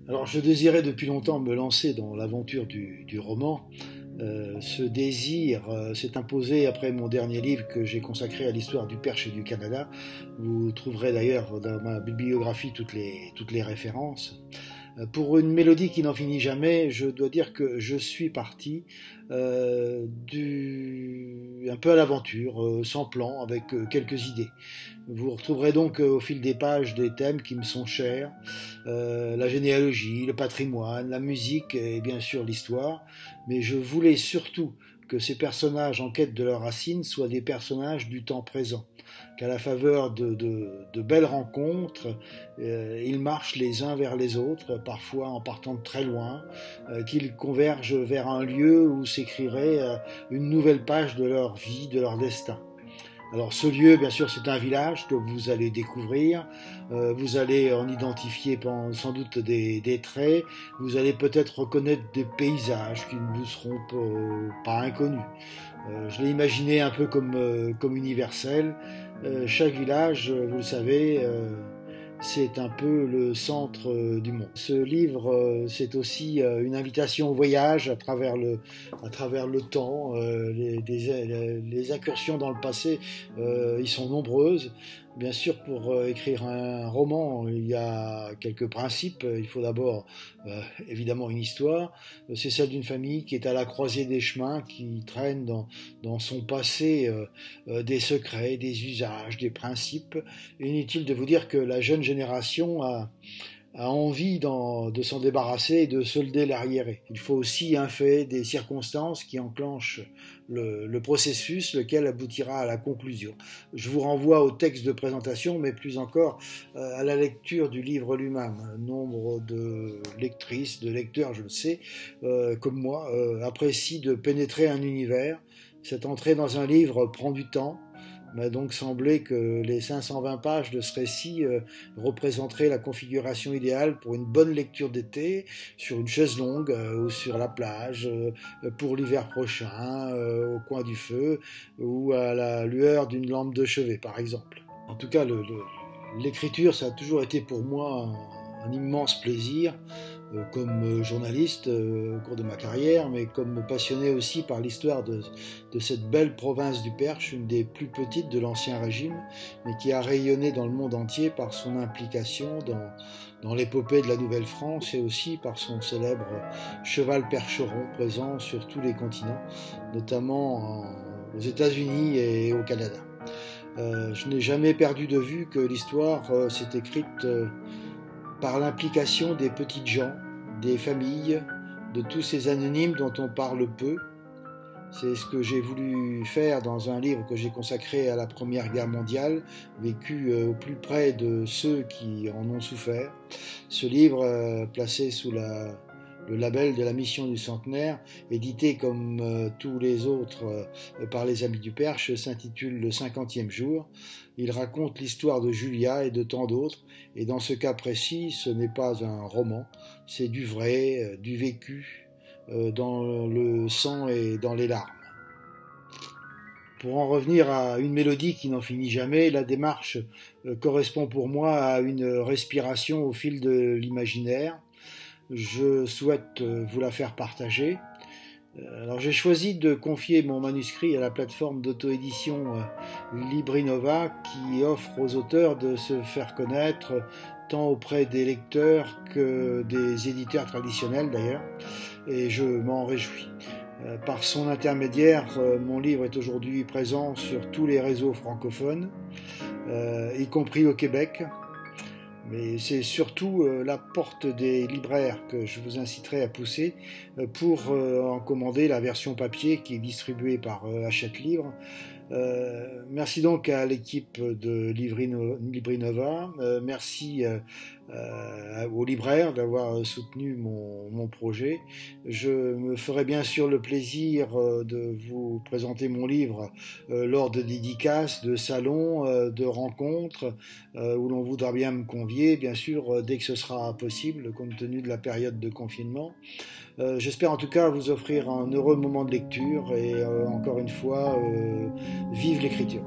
Alors, je désirais depuis longtemps me lancer dans l'aventure du roman. Ce désir s'est imposé après mon dernier livre que j'ai consacré à l'histoire du Perche et du Canada. Vous trouverez d'ailleurs dans ma bibliographie toutes les références. Pour une mélodie qui n'en finit jamais, je dois dire que je suis parti un peu à l'aventure, sans plan, avec quelques idées. Vous retrouverez donc au fil des pages des thèmes qui me sont chers, la généalogie, le patrimoine, la musique et bien sûr l'histoire, mais je voulais surtout que ces personnages en quête de leurs racines soient des personnages du temps présent, qu'à la faveur de belles rencontres, ils marchent les uns vers les autres, parfois en partant de très loin, qu'ils convergent vers un lieu où s'écrirait une nouvelle page de leur vie, de leur destin. Alors ce lieu, bien sûr, c'est un village que vous allez découvrir, vous allez en identifier sans doute des traits, vous allez peut-être reconnaître des paysages qui ne vous seront pas inconnus. Je l'ai imaginé un peu comme universel. Chaque village, vous le savez, c'est un peu le centre du monde. Ce livre, c'est aussi une invitation au voyage à travers le temps. Les incursions dans le passé, ils sont nombreuses. Bien sûr, pour écrire un roman, il y a quelques principes. Il faut d'abord, évidemment, une histoire. C'est celle d'une famille qui est à la croisée des chemins, qui traîne dans son passé des secrets, des usages, des principes. Inutile de vous dire que la jeune génération a envie de s'en débarrasser et de solder l'arriéré. Il faut aussi un fait, des circonstances qui enclenchent le processus, lequel aboutira à la conclusion. Je vous renvoie au texte de présentation, mais plus encore à la lecture du livre lui-même. Nombre de lectrices, de lecteurs, je le sais, comme moi, apprécient de pénétrer un univers. Cette entrée dans un livre prend du temps. Il m'a donc semblé que les 520 pages de ce récit représenteraient la configuration idéale pour une bonne lecture d'été, sur une chaise longue ou sur la plage, pour l'hiver prochain, au coin du feu ou à la lueur d'une lampe de chevet, par exemple. En tout cas, l'écriture, ça a toujours été pour moi un immense plaisir, comme journaliste au cours de ma carrière, mais comme passionné aussi par l'histoire de cette belle province du Perche, une des plus petites de l'Ancien Régime, mais qui a rayonné dans le monde entier par son implication dans l'épopée de la Nouvelle-France et aussi par son célèbre cheval percheron présent sur tous les continents, notamment aux États-Unis et au Canada. Je n'ai jamais perdu de vue que l'histoire s'est écrite par l'implication des petites gens, des familles, de tous ces anonymes dont on parle peu. C'est ce que j'ai voulu faire dans un livre que j'ai consacré à la Première Guerre mondiale, vécu au plus près de ceux qui en ont souffert. Ce livre, placé sous le label de la Mission du Centenaire, édité comme tous les autres par les Amis du Perche, s'intitule Le 50e jour. Il raconte l'histoire de Julia et de tant d'autres, et dans ce cas précis, ce n'est pas un roman, c'est du vrai, du vécu, dans le sang et dans les larmes. Pour en revenir à une mélodie qui n'en finit jamais, la démarche correspond pour moi à une respiration au fil de l'imaginaire. Je souhaite vous la faire partager. Alors j'ai choisi de confier mon manuscrit à la plateforme d'auto-édition Librinova, qui offre aux auteurs de se faire connaître tant auprès des lecteurs que des éditeurs traditionnels d'ailleurs, et je m'en réjouis. Par son intermédiaire, mon livre est aujourd'hui présent sur tous les réseaux francophones, y compris au Québec. Mais c'est surtout la porte des libraires que je vous inciterai à pousser pour en commander la version papier qui est distribuée par Hachette Livre. Merci donc à l'équipe de Librinova, merci aux libraires d'avoir soutenu mon projet. Je me ferai bien sûr le plaisir de vous présenter mon livre lors de dédicaces, de salons, de rencontres où l'on voudra bien me convier, bien sûr, dès que ce sera possible, compte tenu de la période de confinement. J'espère en tout cas vous offrir un heureux moment de lecture et encore une fois, vive l'écriture.